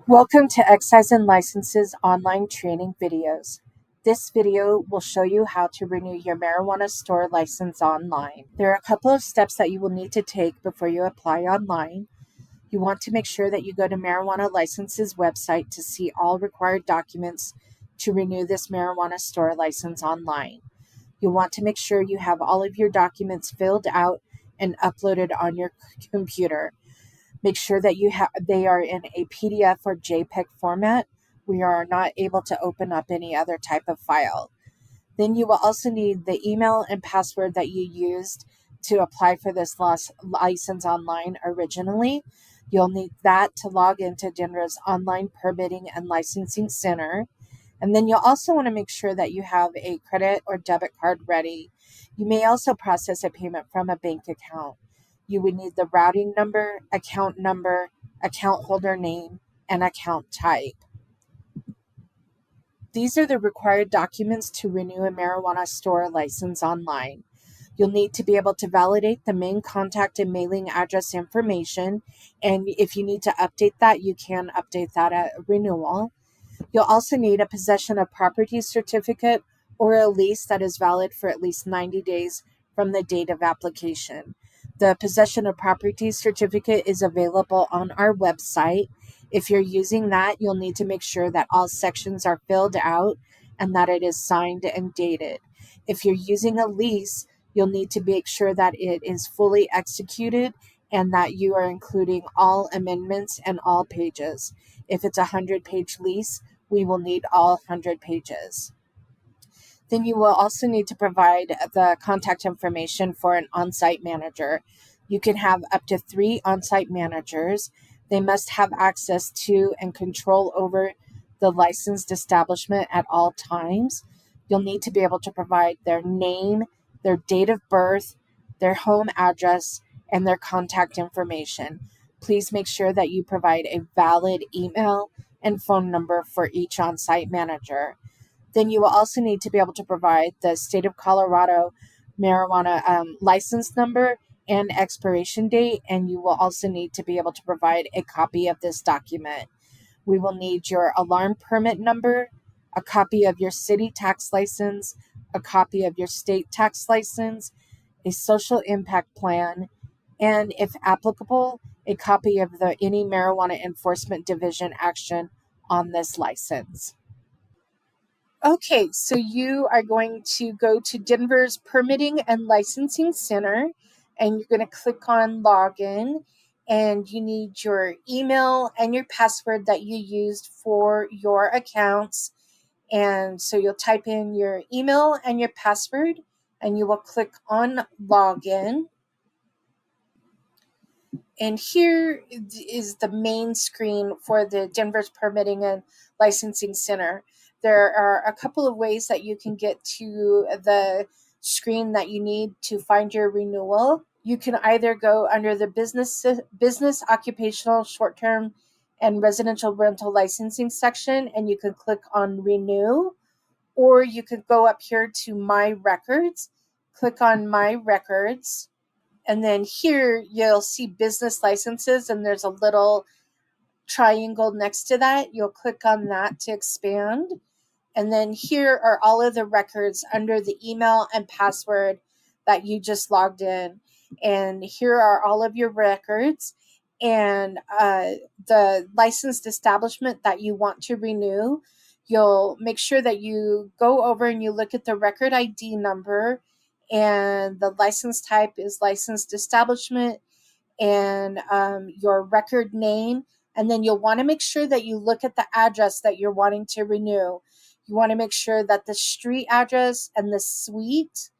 Welcome to Excise and Licenses online training videos. This video will show you how to renew your marijuana store license online. There are a couple of steps that you will need to take before you apply online. You want to make sure that you go to Marijuana Licenses website to see all required documents to renew this marijuana store license online. You'll want to make sure you have all of your documents filled out and uploaded on your computer. Make sure that they are in a PDF or JPEG format. We are not able to open up any other type of file. Then you will also need the email and password that you used to apply for this license online originally. You'll need that to log into Denver's online permitting and licensing center. And then you'll also want to make sure that you have a credit or debit card ready. You may also process a payment from a bank account. You would need the routing number, account holder name, and account type. These are the required documents to renew a marijuana store license online. You'll need to be able to validate the main contact and mailing address information, and if you need to update that, you can update that at renewal. You'll also need a possession of property certificate or a lease that is valid for at least 90 days from the date of application. The possession of property certificate is available on our website. If you're using that, you'll need to make sure that all sections are filled out and that it is signed and dated. If you're using a lease, you'll need to make sure that it is fully executed and that you are including all amendments and all pages. If it's a 100-page lease, we will need all 100 pages. Then you will also need to provide the contact information for an on-site manager. You can have up to 3 on-site managers. They must have access to and control over the licensed establishment at all times. You'll need to be able to provide their name, their date of birth, their home address, and their contact information. Please make sure that you provide a valid email and phone number for each on-site manager. Then you will also need to be able to provide the state of Colorado marijuana license number and expiration date, and you will also need to be able to provide a copy of this document. We will need your alarm permit number, a copy of your city tax license, a copy of your state tax license, a social impact plan, and if applicable, a copy of any marijuana enforcement division action on this license. Okay, so you are going to go to Denver's Permitting and Licensing Center, and you're going to click on Login, and you need your email and your password that you used for your accounts. And so you'll type in your email and your password, and you will click on Login. And here is the main screen for the Denver's Permitting and Licensing Center. There are a couple of ways that you can get to the screen that you need to find your renewal. You can either go under the business occupational, short-term, and residential rental licensing section, and you can click on Renew, or you could go up here to My Records, click on My Records, and then here you'll see business licenses, and there's a little triangle next to that. You'll click on that to expand. And then here are all of the records under the email and password that you just logged in. And here are all of your records and the licensed establishment that you want to renew. You'll make sure that you go over and you look at the record ID number, and the license type is licensed establishment, and your record name. And then you'll want to make sure that you look at the address that you're wanting to renew. You want to make sure that the street address and the suite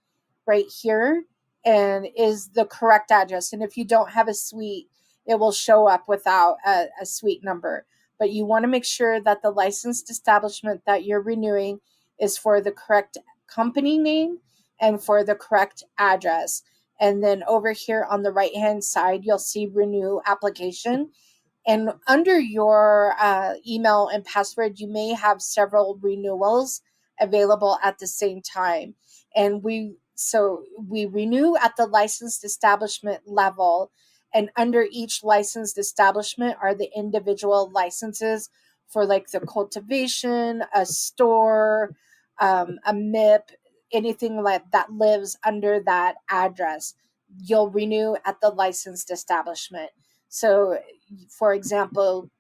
right here and is the correct address. And if you don't have a suite, it will show up without a suite number. But you want to make sure that the licensed establishment that you're renewing is for the correct company name and for the correct address. And then over here on the right-hand side, you'll see Renew Application. And under your email and password, you may have several renewals available at the same time. And we renew at the licensed establishment level, And under each licensed establishment are the individual licenses for like the cultivation, a store, a MIP, anything like that lives under that address. You'll renew at the licensed establishment. So, for example,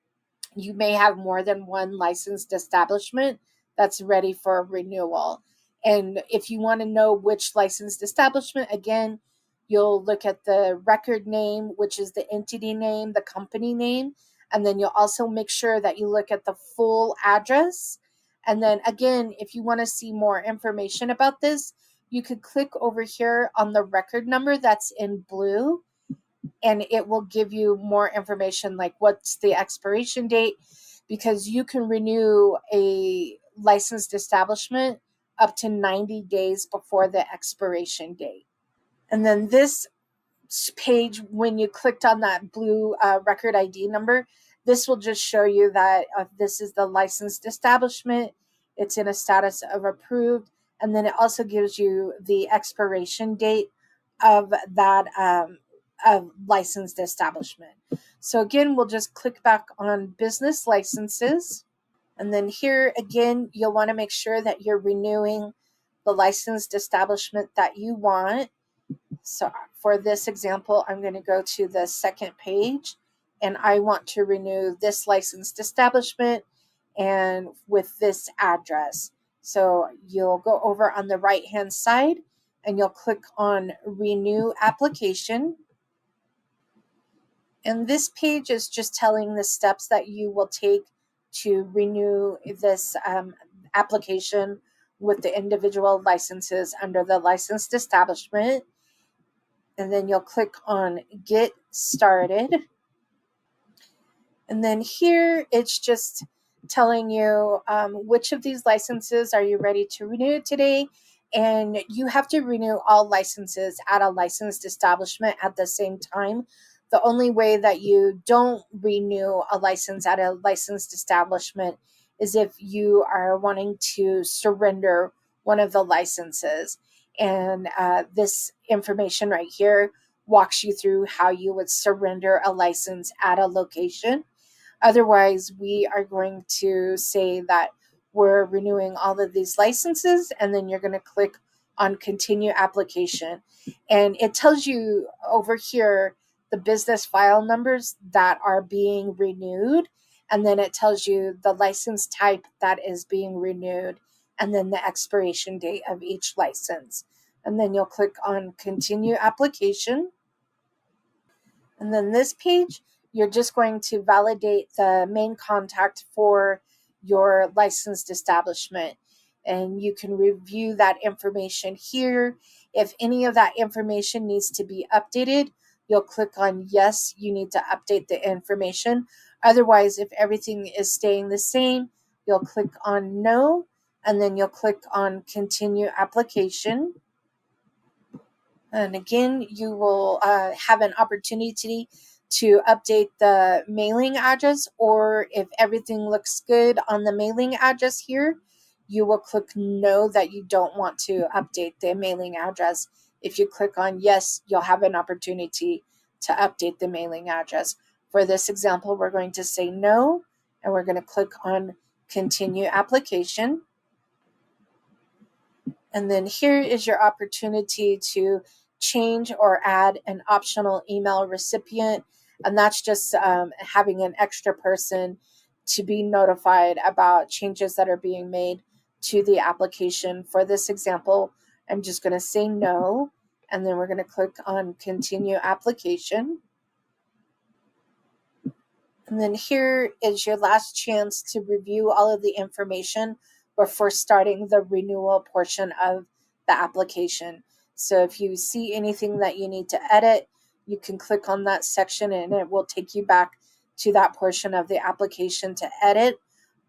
you may have more than one licensed establishment that's ready for renewal. And if you want to know which licensed establishment, again, you'll look at the record name, which is the entity name, the company name, and then you'll also make sure that you look at the full address. And then again, if you want to see more information about this, you could click over here on the record number that's in blue, and it will give you more information like what's the expiration date, because you can renew a licensed establishment up to 90 days before the expiration date. And then this page, when you clicked on that blue record ID number, this will just show you that this is the licensed establishment. It's in a status of approved. And then it also gives you the expiration date of that of licensed establishment. So again, we'll just click back on business licenses. And then here again, you'll want to make sure that you're renewing the licensed establishment that you want. So for this example, I'm going to go to the second page, and I want to renew this licensed establishment and with this address. So you'll go over on the right hand side and you'll click on renew application. And this page is just telling the steps that you will take to renew this application with the individual licenses under the licensed establishment. And then you'll click on get started. And then here it's just telling you which of these licenses are you ready to renew today. And you have to renew all licenses at a licensed establishment at the same time. The only way that you don't renew a license at a licensed establishment is if you are wanting to surrender one of the licenses. And this information right here walks you through how you would surrender a license at a location. Otherwise, we are going to say that we're renewing all of these licenses, and then you're going to click on continue application. And it tells you over here the business file numbers that are being renewed. And then it tells you the license type that is being renewed, and then the expiration date of each license. And then you'll click on continue application. And then this page, you're just going to validate the main contact for your licensed establishment. And you can review that information here. If any of that information needs to be updated, you'll click on yes, you need to update the information. Otherwise, if everything is staying the same, you'll click on no, and then you'll click on continue application. And again, you will have an opportunity to update the mailing address, or if everything looks good on the mailing address here, you will click no, that you don't want to update the mailing address. If you click on yes, you'll have an opportunity to update the mailing address. For this example, we're going to say no, and we're going to click on continue application. And then here is your opportunity to change or add an optional email recipient. And that's just having an extra person to be notified about changes that are being made to the application. For this example, I'm just going to say no, and then we're going to click on continue application. And then here is your last chance to review all of the information before starting the renewal portion of the application. So if you see anything that you need to edit, you can click on that section and it will take you back to that portion of the application to edit.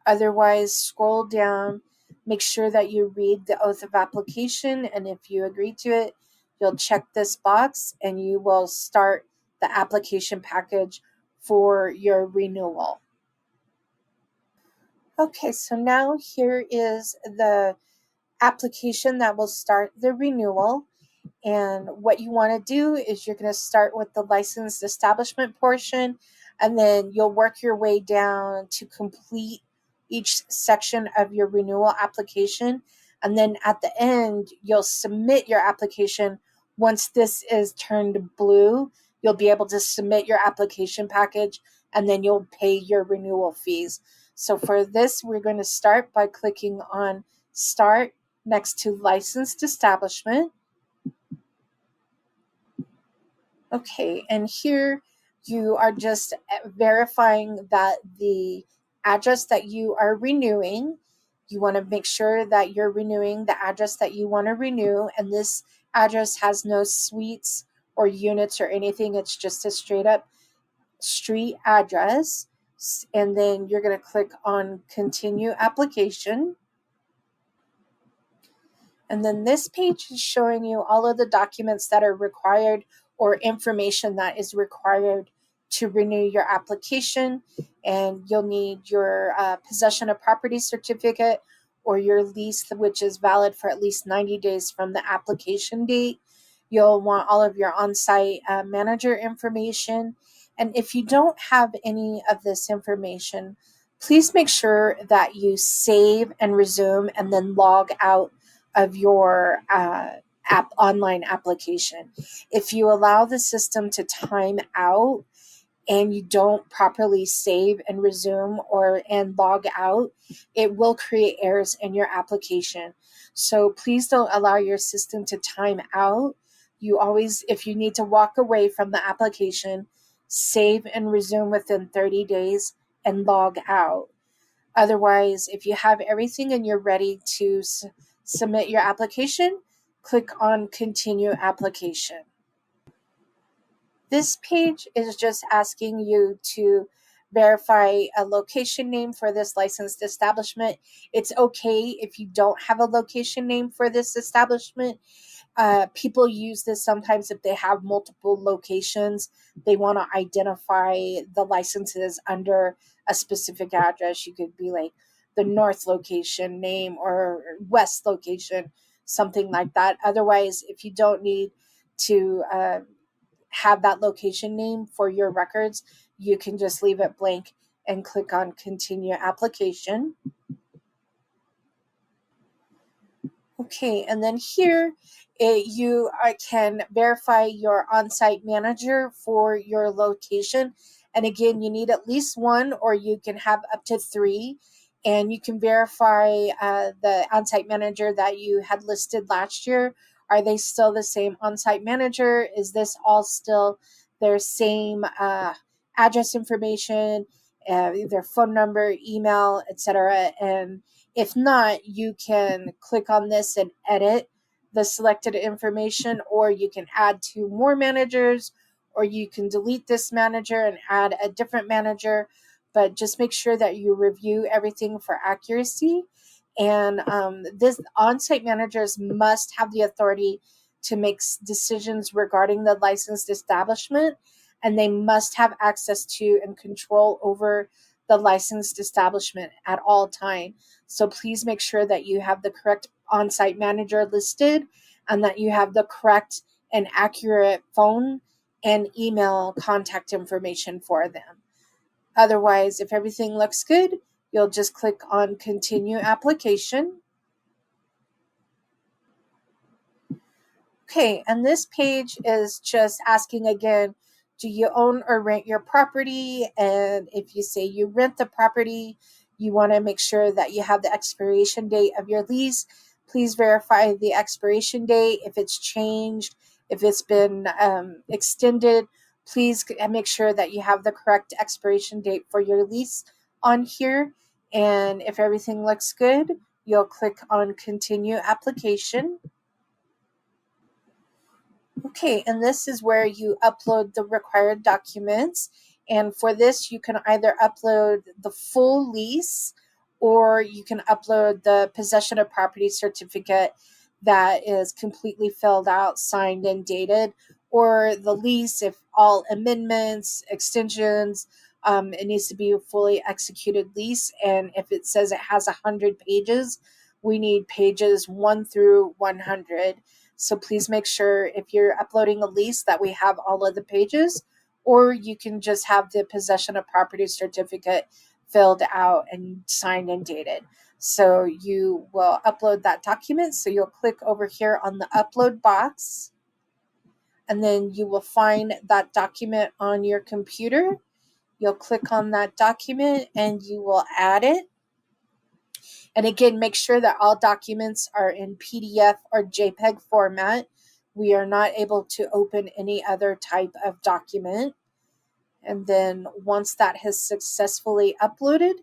Otherwise, scroll down, make sure that you read the oath of application, and if you agree to it, you'll check this box and you will start the application package for your renewal. Okay, so now here is the application that will start the renewal. And what you want to do is you're going to start with the licensed establishment portion, and then you'll work your way down to complete each section of your renewal application. And then at the end, you'll submit your application. Once this is turned blue, you'll be able to submit your application package, and then you'll pay your renewal fees. So for this, we're going to start by clicking on Start next to Licensed Establishment. Okay, and here you are just verifying that the address that you are renewing, you want to make sure that you're renewing the address that you want to renew, and this address has no suites or units or anything. It's just a straight up street address. And then you're going to click on Continue Application. And then this page is showing you all of the documents that are required or information that is required to renew your application. And you'll need your possession of property certificate or your lease, which is valid for at least 90 days from the application date. You'll want all of your on-site manager information. And if you don't have any of this information, please make sure that you save and resume and then log out of your online application. If you allow the system to time out and you don't properly save and resume and log out, it will create errors in your application. So please don't allow your system to time out. You always, if you need to walk away from the application, save and resume within 30 days and log out. Otherwise, if you have everything and you're ready to submit your application, click on Continue Application. This page is just asking you to verify a location name for this licensed establishment. It's okay if you don't have a location name for this establishment. People use this sometimes if they have multiple locations. They want to identify the licenses under a specific address. You could be like the North location name or West location, something like that. Otherwise, if you don't need to have that location name for your records, you can just leave it blank and click on Continue Application. Okay, and then here you can verify your on-site manager for your location. And again, you need at least one, or you can have up to 3. And you can verify the on-site manager that you had listed last year. Are they still the same on-site manager? Is this all still their same address information, their phone number, email, etc.? And if not, you can click on this and edit the selected information, or you can add 2 more managers, or you can delete this manager and add a different manager. But just make sure that you review everything for accuracy. And this on-site managers must have the authority to make decisions regarding the licensed establishment, and they must have access to and control over the licensed establishment at all times. So please make sure that you have the correct on-site manager listed and that you have the correct and accurate phone and email contact information for them. Otherwise, if everything looks good, you'll just click on Continue Application. Okay, and this page is just asking again, do you own or rent your property? And if you say you rent the property, you want to make sure that you have the expiration date of your lease. Please verify the expiration date. If it's changed, if it's been extended, please make sure that you have the correct expiration date for your lease on here. And if everything looks good, you'll click on Continue Application. Okay, and this is where you upload the required documents. And for this, you can either upload the full lease, or you can upload the possession of property certificate that is completely filled out, signed, and dated, or the lease if all amendments, extensions, it needs to be a fully executed lease. And if it says it has 100 pages, we need pages 1 through 100. So please make sure if you're uploading a lease that we have all of the pages, or you can just have the possession of property certificate filled out and signed and dated. So you will upload that document. So you'll click over here on the upload box, and then you will find that document on your computer. You'll click on that document and you will add it. And again, make sure that all documents are in PDF or JPEG format. We are not able to open any other type of document. And then once that has successfully uploaded,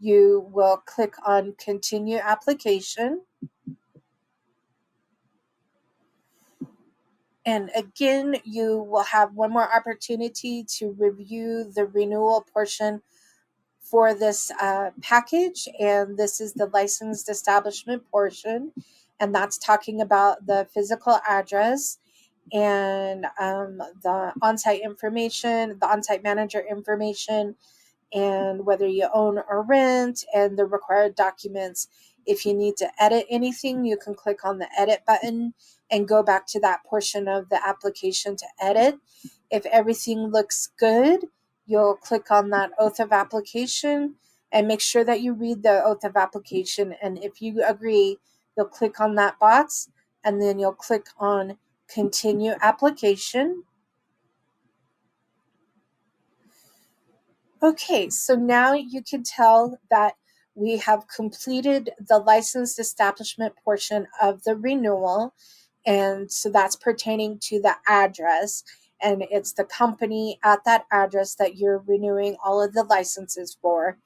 you will click on Continue Application. And again, you will have one more opportunity to review the renewal portion for this package. And this is the licensed establishment portion. And that's talking about the physical address and the on-site information, the on-site manager information, and whether you own or rent, and the required documents. If you need to edit anything, you can click on the edit button and go back to that portion of the application to edit. If everything looks good, you'll click on that oath of application and make sure that you read the oath of application. And if you agree, you'll click on that box and then you'll click on Continue Application. Okay, so now you can tell that we have completed the licensed establishment portion of the renewal. And so that's pertaining to the address. And it's the company at that address that you're renewing all of the licenses for.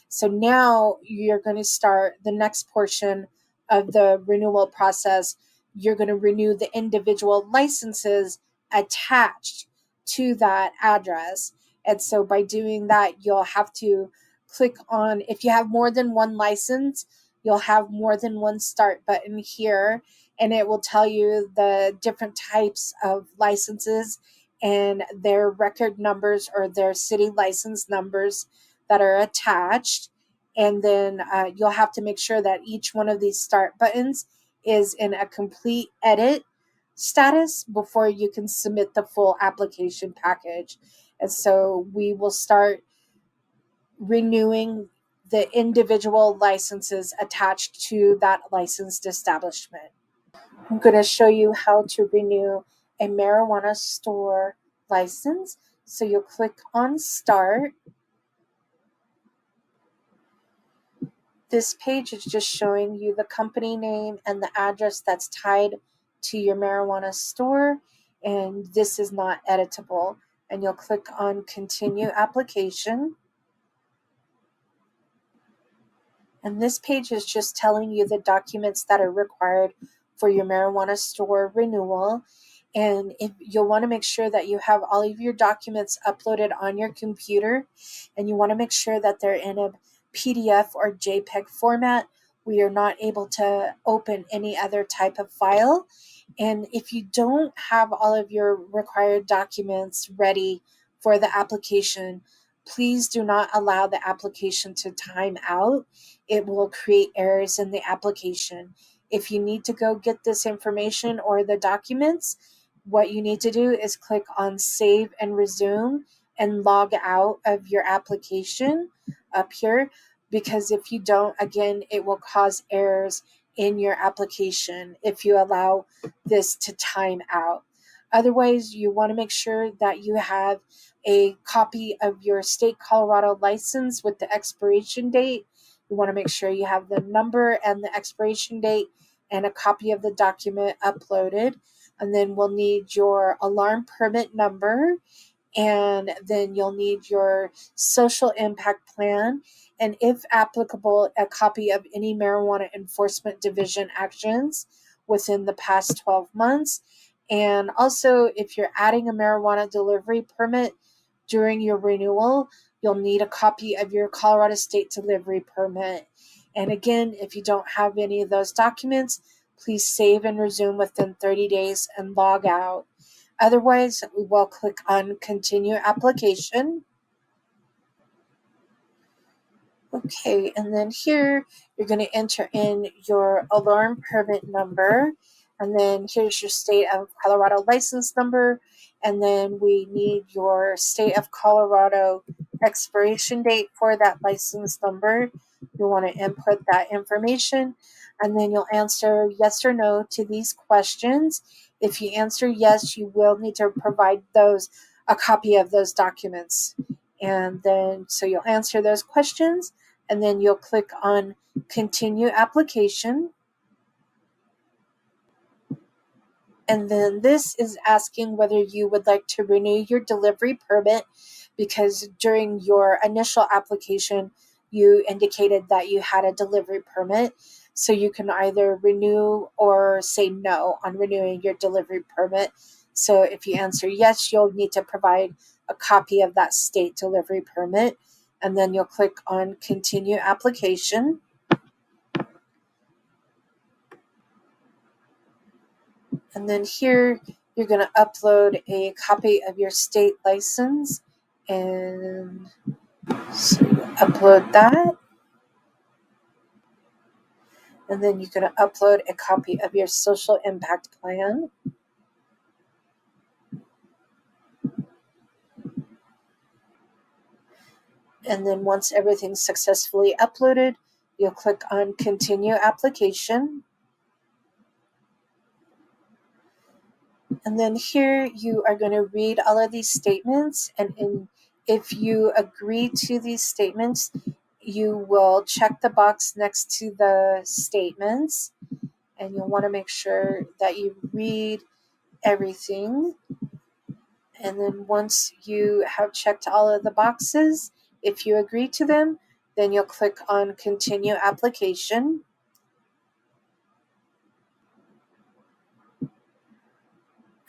So now you're going to start the next portion of the renewal process. You're going to renew the individual licenses attached to that address. And so by doing that, you'll have to click on, if you have more than one license, you'll have more than one start button here, and it will tell you the different types of licenses and their record numbers or their city license numbers that are attached. And then you'll have to make sure that each one of these start buttons is in a complete edit status before you can submit the full application package. And so we will start renewing the individual licenses attached to that licensed establishment. I'm going to show you how to renew a marijuana store license. So you'll click on Start. This page is just showing you the company name and the address that's tied to your marijuana store. And this is not editable. And you'll click on Continue Application. And this page is just telling you the documents that are required for your marijuana store renewal. And if you'll want to make sure that you have all of your documents uploaded on your computer, and you want to make sure that they're in a PDF or JPEG format. We are not able to open any other type of file. And if you don't have all of your required documents ready for the application, please do not allow the application to time out. It will create errors in the application. If you need to go get this information or the documents, what you need to do is click on Save and Resume and log out of your application up here, because if you don't, again, it will cause errors in your application if you allow this to time out. Otherwise, you want to make sure that you have a copy of your state Colorado license with the expiration date. You want to make sure you have the number and the expiration date and a copy of the document uploaded. And then we'll need your alarm permit number, and then you'll need your social impact plan, and if applicable, a copy of any marijuana enforcement division actions within the past 12 months. And also, if you're adding a marijuana delivery permit during your renewal, you'll need a copy of your Colorado State delivery permit. And again, if you don't have any of those documents, please save and resume within 30 days and log out. Otherwise, we will click on Continue Application. Okay, and then here you're going to enter in your alarm permit number. And then here's your state of Colorado license number. And then we need your state of Colorado expiration date for that license number. You'll want to input that information, and then you'll answer yes or no to these questions. If you answer yes, you will need to provide a copy of those documents. And then so you'll answer those questions, and then you'll click on continue application. And then this is asking whether you would like to renew your delivery permit, because during your initial application, you indicated that you had a delivery permit. So you can either renew or say no on renewing your delivery permit. So if you answer yes, you'll need to provide a copy of that state delivery permit. And then you'll click on continue application. And then here you're going to upload a copy of your state license. And so you upload that. And then you're going to upload a copy of your social impact plan. And then once everything's successfully uploaded, you'll click on continue application. And then here you are going to read all of these statements. And if you agree to these statements, you will check the box next to the statements. And you'll want to make sure that you read everything. And then once you have checked all of the boxes, if you agree to them, then you'll click on continue application.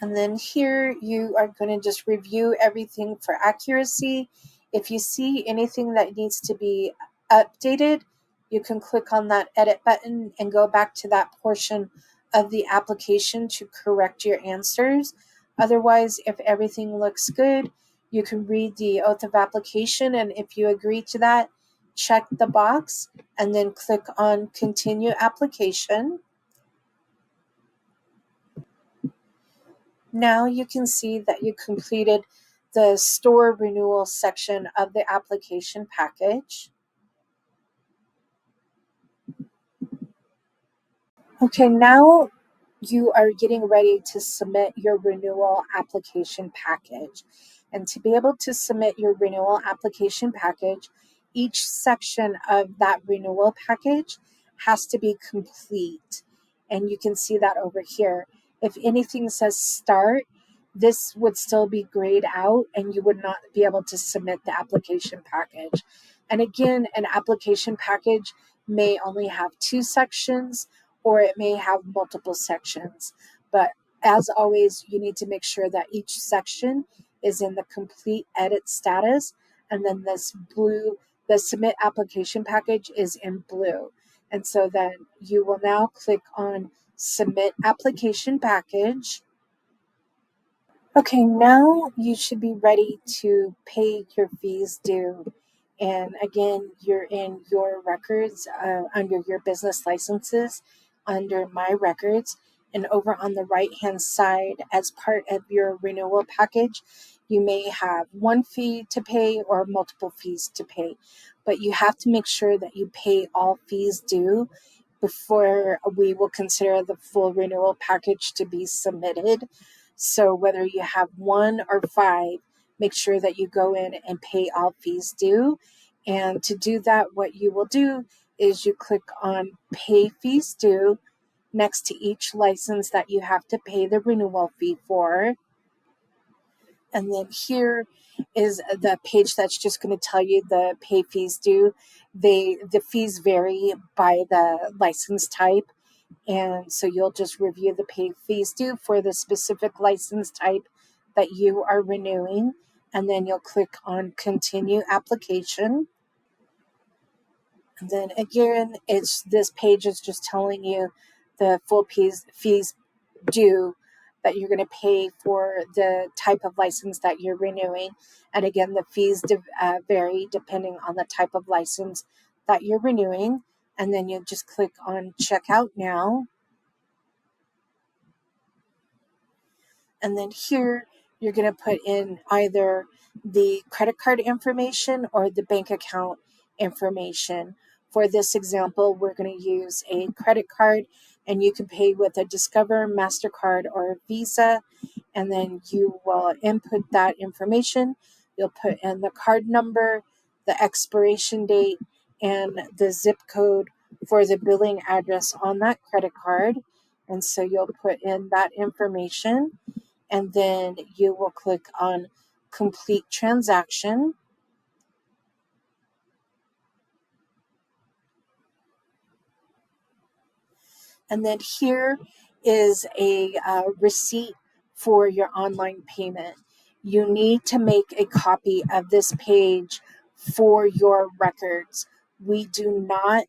And then here you are going to just review everything for accuracy. If you see anything that needs to be updated, you can click on that edit button and go back to that portion of the application to correct your answers. Otherwise, if everything looks good, you can read the oath of application, and if you agree to that, check the box and then click on continue application. Now you can see that you completed the store renewal section of the application package. Okay, now you are getting ready to submit your renewal application package. And to be able to submit your renewal application package, each section of that renewal package has to be complete. And you can see that over here. If anything says start, this would still be grayed out and you would not be able to submit the application package. And again, an application package may only have 2 sections, or it may have multiple sections. But as always, you need to make sure that each section is in the complete edit status. And then the submit application package is in blue. And so then you will now click on submit application package. Okay, now you should be ready to pay your fees due. And again, you're in your records under your business licenses, under my records, and over on the right hand side, as part of your renewal package, you may have one fee to pay or multiple fees to pay. But you have to make sure that you pay all fees due before we will consider the full renewal package to be submitted. So whether you have 1 or 5, make sure that you go in and pay all fees due. And to do that, what you will do is you click on pay fees due next to each license that you have to pay the renewal fee for. And then here is the page that's just going to tell you the pay fees due. The fees vary by the license type. And so you'll just review the pay fees due for the specific license type that you are renewing. And then you'll click on continue application. And then again, this page is just telling you the full fees due that you're going to pay for the type of license that you're renewing. And again, the fees vary depending on the type of license that you're renewing. And then you just click on checkout now. And then here, you're going to put in either the credit card information or the bank account information. For this example, we're going to use a credit card, and you can pay with a Discover, MasterCard, or a Visa. And then you will input that information. You'll put in the card number, the expiration date, and the zip code for the billing address on that credit card. And so you'll put in that information, and then you will click on complete transaction. And then here is a receipt for your online payment. You need to make a copy of this page for your records. We do not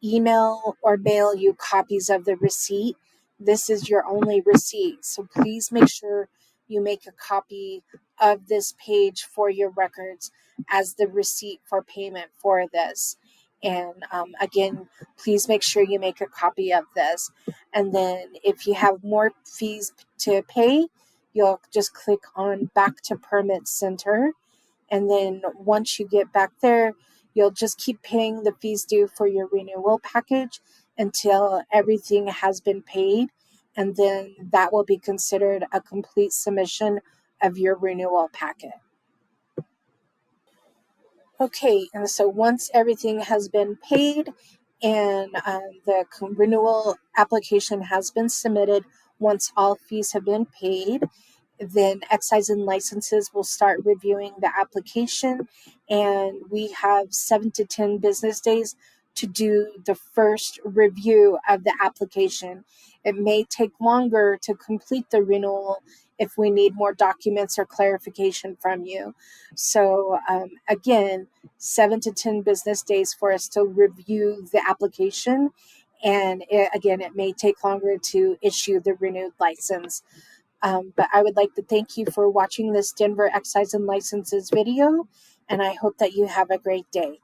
email or mail you copies of the receipt. This is your only receipt. So please make sure you make a copy of this page for your records as the receipt for payment for this. And again, please make sure you make a copy of this. And then if you have more fees to pay, you'll just click on Back to Permit Center. And then once you get back there, you'll just keep paying the fees due for your renewal package until everything has been paid. And then that will be considered a complete submission of your renewal packet. Okay, and so once everything has been paid and the renewal application has been submitted, once all fees have been paid, then Excise and Licenses will start reviewing the application, and we have 7 to 10 business days to do the first review of the application. It may take longer to complete the renewal if we need more documents or clarification from you. So again, 7 to 10 business days for us to review the application, and it may take longer to issue the renewed license. But I would like to thank you for watching this Denver Excise and Licenses video, and I hope that you have a great day.